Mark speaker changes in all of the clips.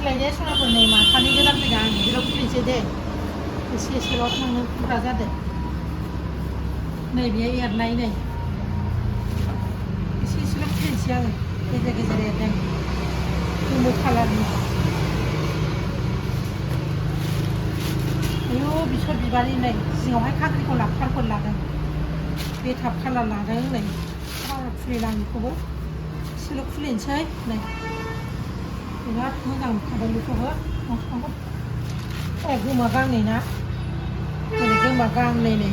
Speaker 1: खुलिनोसैलाय दे सनाफोर नै माथानि गोदान फैदों आं बिदिल' खुलिनोसै दे एसे एसेल' थांनो खुग्रा जादों नै बेयो एरनाय नै एसे एसेल' खुलिनोसै आङो गेजेर गेजेर एरदों गोमो खालारनि आयौ बेसर बिबारनि नै जिङावहाय खांख्रिखला पारपोल लादों बेटाब कालार लादों नै बारा खुलिला आं बेखौबो एसेल' खुलिनोसै नै बिराद मोजां नुखादों बेखौबो ए गोमा गांनै ना ओरै गोमा गांनै नै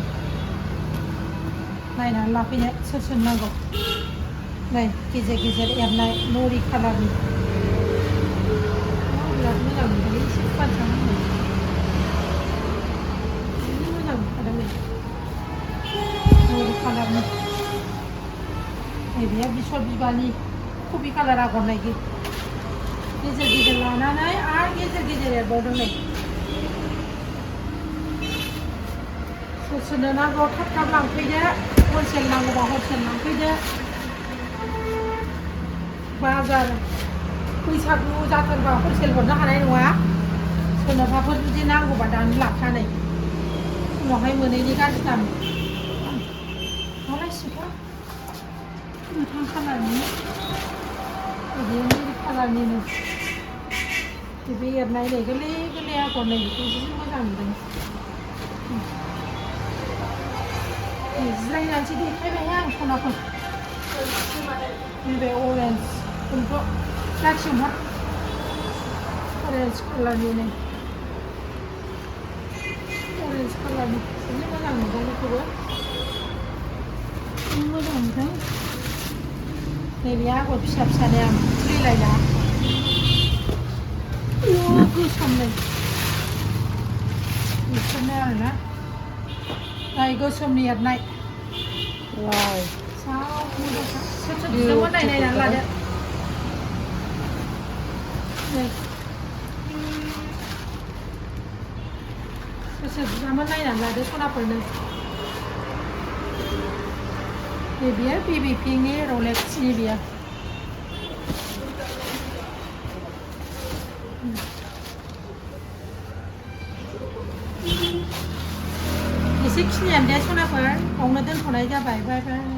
Speaker 1: नायनानै लाफैनो सोर सोर नांगौ नै गेजेर गेजेर एरनाय नरि कालारनि बिराद मोजां नुदों एसे बान्था होनो मोजां नुखादों नै नरि कालारनि नैबेयो बेसर बिबारनि कबि कालार आगर नायगि गेजेर गेजेर लानानै आरो गेजेर गेजेर एरबावदों नै सोर सोरनो नांगौ थाब थाब लांफैदो हलसेल नांगौबा हलसेल लांफैदो बाजार बैसागु जाथारबा हलसेल हरनो हानाय नङा सोरनोबाफोर जुदि नांगौबा दानो लाखा नै उनावहाय मोनैनि गाज्रि दाम मालाय सिखा गोथां कालारनि बिदि नरि कालारनिनो बे एरनाय नै गोरलै गोरलै आगर नै बेखौ जि मोजां नुदों जिरायनानैसो देखायबाय आं सनाफोर नैबे अरेन्ज बेनोथ' जाथिहर अरेन्ज कालारनि नै अरेन्ज कालारनि जि मोजां नुदों बेखौबो मोजां नुदों नैबे आगर फिसा फिसानो आं खुलिलायला गोसोम नै बेफोरनो आरोना नाय गोसोमनि एरनाय
Speaker 2: वाव
Speaker 1: जा मोजांखा सोर सोर बिदोंमोन नायनानै लादो नै सोर सोर बिदामोन नायनानै लादो सनाफोरनो नैबेयो बेबि पिंकनि रलेक्सनि बेयो एसे खिनियानो दे सनाफोर बावनो दोनथ'नाय जाबाय बाय बाय